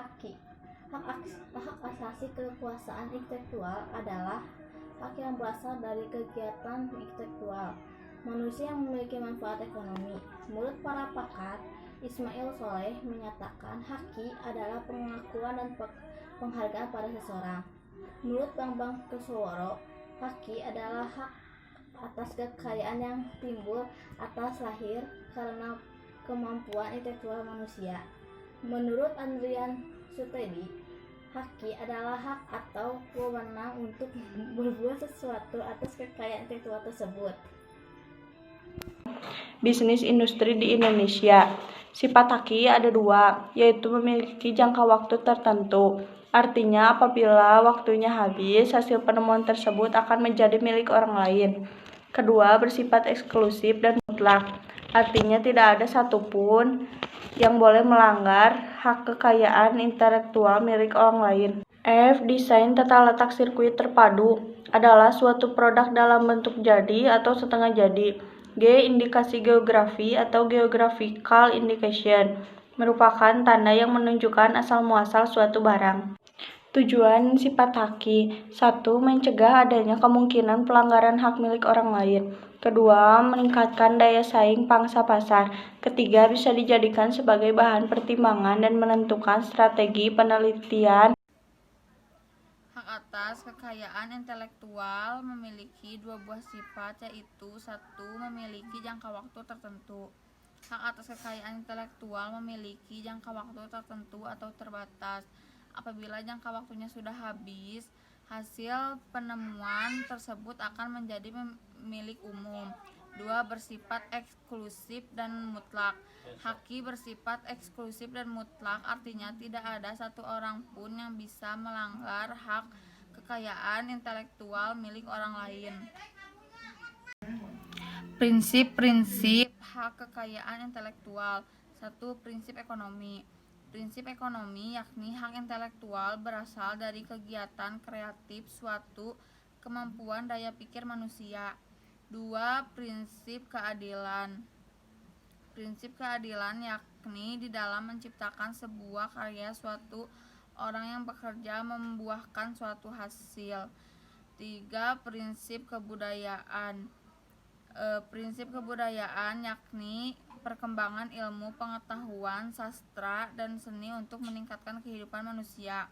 Haki. Hak asasi kekuasaan intelektual adalah hak yang berasal dari kegiatan intelektual manusia yang memiliki manfaat ekonomi. Menurut para pakar, Ismail Soleh menyatakan haki adalah pengakuan dan penghargaan pada seseorang. Menurut Bambang Kesoworo, haki adalah hak atas kekayaan yang timbul atas lahir karena kemampuan intelektual manusia. Menurut Andrian Sutedi, haki adalah hak atau wewenang untuk berbuat sesuatu atas kekayaan intelektual tersebut. Bisnis industri di Indonesia. Sifat haki ada dua, yaitu memiliki jangka waktu tertentu. Artinya apabila waktunya habis, hasil penemuan tersebut akan menjadi milik orang lain. Kedua, bersifat eksklusif dan mutlak. Artinya tidak ada satupun yang boleh melanggar hak kekayaan intelektual milik orang lain. F. Desain tata letak sirkuit terpadu adalah suatu produk dalam bentuk jadi atau setengah jadi. G. Indikasi geografi atau geographical indication merupakan tanda yang menunjukkan asal-muasal suatu barang. Tujuan sifat haki: 1. Mencegah adanya kemungkinan pelanggaran hak milik orang lain. Kedua, meningkatkan daya saing pangsa pasar. Ketiga, bisa dijadikan sebagai bahan pertimbangan dan menentukan strategi penelitian. Hak atas kekayaan intelektual memiliki dua buah sifat, yaitu 1. Memiliki jangka waktu tertentu. Hak atas kekayaan intelektual memiliki jangka waktu tertentu atau terbatas. Apabila jangka waktunya sudah habis, hasil penemuan tersebut akan menjadi milik umum. 2. Bersifat eksklusif dan mutlak. Haki bersifat eksklusif dan mutlak, artinya tidak ada satu orang pun yang bisa melanggar hak kekayaan intelektual milik orang lain. Prinsip-prinsip hak kekayaan intelektual. 1. Prinsip ekonomi. Prinsip ekonomi yakni hak intelektual berasal dari kegiatan kreatif suatu kemampuan daya pikir manusia. 2. Prinsip keadilan. Prinsip keadilan yakni di dalam menciptakan sebuah karya suatu orang yang bekerja membuahkan suatu hasil. 3. Prinsip kebudayaan. Prinsip kebudayaan yakni perkembangan ilmu pengetahuan, sastra, dan seni untuk meningkatkan kehidupan manusia.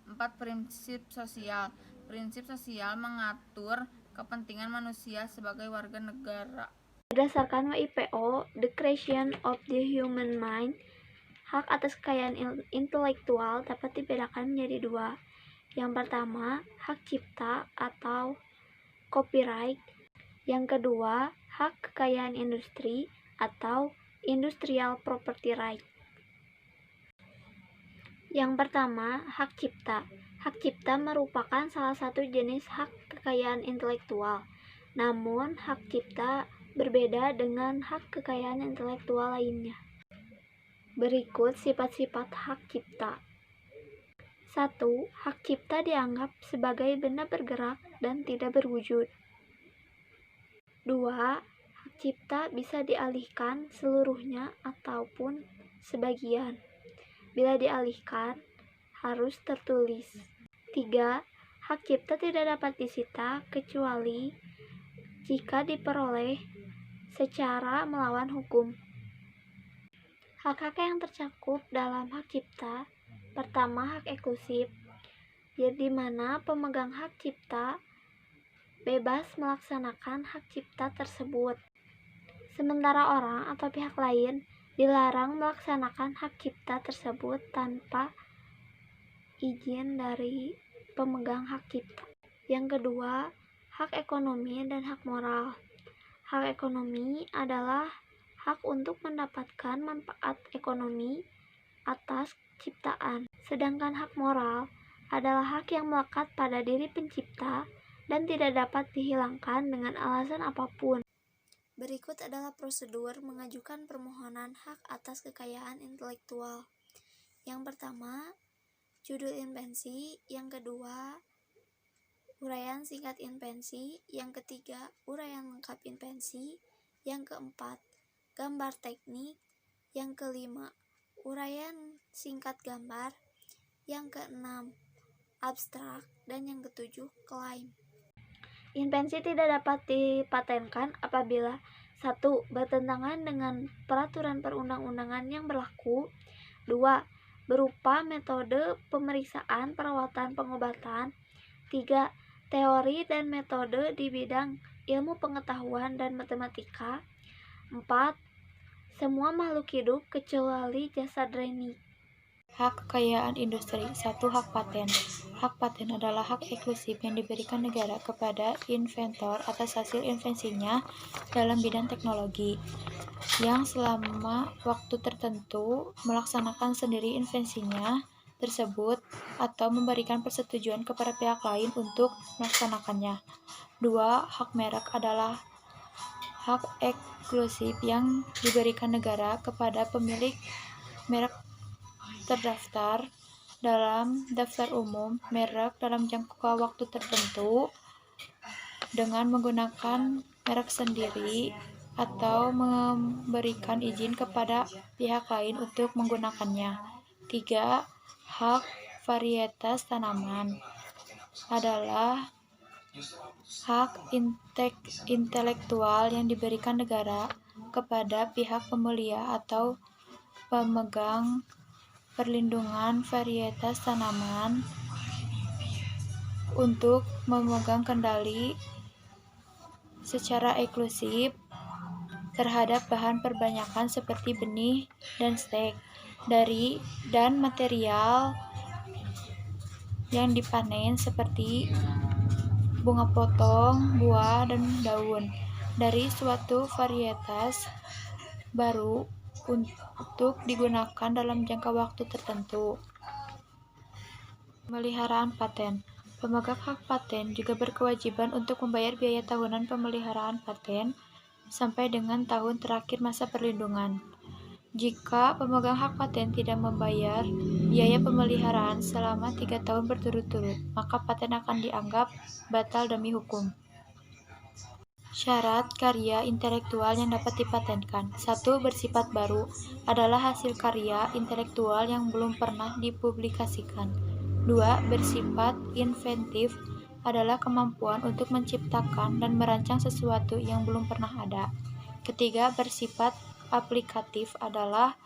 4. Prinsip sosial. Prinsip sosial mengatur kepentingan manusia sebagai warga negara. Berdasarkan WIPO, The Creation of the Human Mind, hak atas kekayaan intelektual dapat dibedakan menjadi dua. Yang pertama, hak cipta atau copyright. Yang kedua, hak kekayaan industri atau industrial property right. Yang pertama, hak cipta. Hak cipta merupakan salah satu jenis hak kekayaan intelektual. Namun, hak cipta berbeda dengan hak kekayaan intelektual lainnya. Berikut sifat-sifat hak cipta. 1. Hak cipta dianggap sebagai benda bergerak dan tidak berwujud. 2. Hak cipta bisa dialihkan seluruhnya ataupun sebagian. Bila dialihkan, harus tertulis. 3. Hak cipta tidak dapat disita kecuali jika diperoleh secara melawan hukum. Hak-hak yang tercakup dalam hak cipta. Pertama, hak eksklusif, di mana pemegang hak cipta bebas melaksanakan hak cipta tersebut. Sementara orang atau pihak lain dilarang melaksanakan hak cipta tersebut tanpa izin dari pemegang hak cipta. Yang kedua, hak ekonomi dan hak moral. Hak ekonomi adalah hak untuk mendapatkan manfaat ekonomi atas ciptaan. Sedangkan hak moral adalah hak yang melekat pada diri pencipta dan tidak dapat dihilangkan dengan alasan apapun. Berikut adalah prosedur mengajukan permohonan hak atas kekayaan intelektual. Yang pertama, judul invensi. Yang kedua, uraian singkat invensi. Yang ketiga, uraian lengkap invensi. Yang keempat, gambar teknik. Yang kelima, Uraian singkat gambar. Yang keenam, abstrak. Dan yang ketujuh, klaim. Invensi tidak dapat dipatenkan apabila 1. Bertentangan dengan peraturan perundang-undangan yang berlaku. 2. Berupa metode pemeriksaan perawatan pengobatan. 3. Teori dan metode di bidang ilmu pengetahuan dan matematika. 4. Semua makhluk hidup kecuali jasad renik. Hak kekayaan industri. 1. Hak paten. Hak paten adalah hak eksklusif yang diberikan negara kepada inventor atas hasil invensinya dalam bidang teknologi, yang selama waktu tertentu melaksanakan sendiri invensinya tersebut atau memberikan persetujuan kepada pihak lain untuk melaksanakannya. 2. Hak merek adalah hak eksklusif yang diberikan negara kepada pemilik merek terdaftar dalam daftar umum merek dalam jangka waktu tertentu dengan menggunakan merek sendiri atau memberikan izin kepada pihak lain untuk menggunakannya. 3. Hak varietas tanaman adalah hak intelektual yang diberikan negara kepada pihak pemelihara atau pemegang perlindungan varietas tanaman untuk memegang kendali secara eksklusif terhadap bahan perbanyakan seperti benih dan stek dan material yang dipanen seperti bunga potong, buah, dan daun dari suatu varietas baru untuk digunakan dalam jangka waktu tertentu. Pemeliharaan paten. Pemegang hak paten juga berkewajiban untuk membayar biaya tahunan pemeliharaan paten sampai dengan tahun terakhir masa perlindungan. Jika pemegang hak paten tidak membayar biaya pemeliharaan selama 3 tahun berturut-turut, maka paten akan dianggap batal demi hukum. Syarat karya intelektual yang dapat dipatenkan. 1. Bersifat baru adalah hasil karya intelektual yang belum pernah dipublikasikan. 2. Bersifat inventif adalah kemampuan untuk menciptakan dan merancang sesuatu yang belum pernah ada. Ketiga, bersifat aplikatif adalah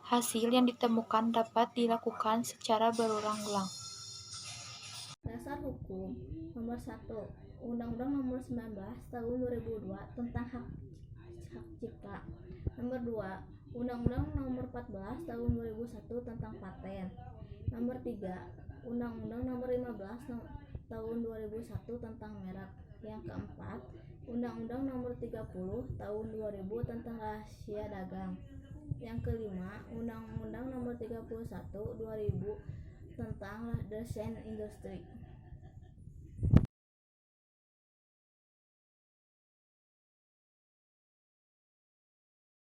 hasil yang ditemukan dapat dilakukan secara berulang-ulang. Dasar hukum nomor 1 Undang-Undang nomor 19 tahun 2002 tentang hak cipta. Nomor 2 Undang-Undang nomor 14 tahun 2001 tentang paten. Nomor 3 Undang-Undang nomor 15 tahun 2001 tentang merek. Yang keempat, Undang-Undang nomor 30 tahun 2000 tentang rahasia dagang. Yang kelima, Undang-Undang nomor 31 2000 tentang desain industri.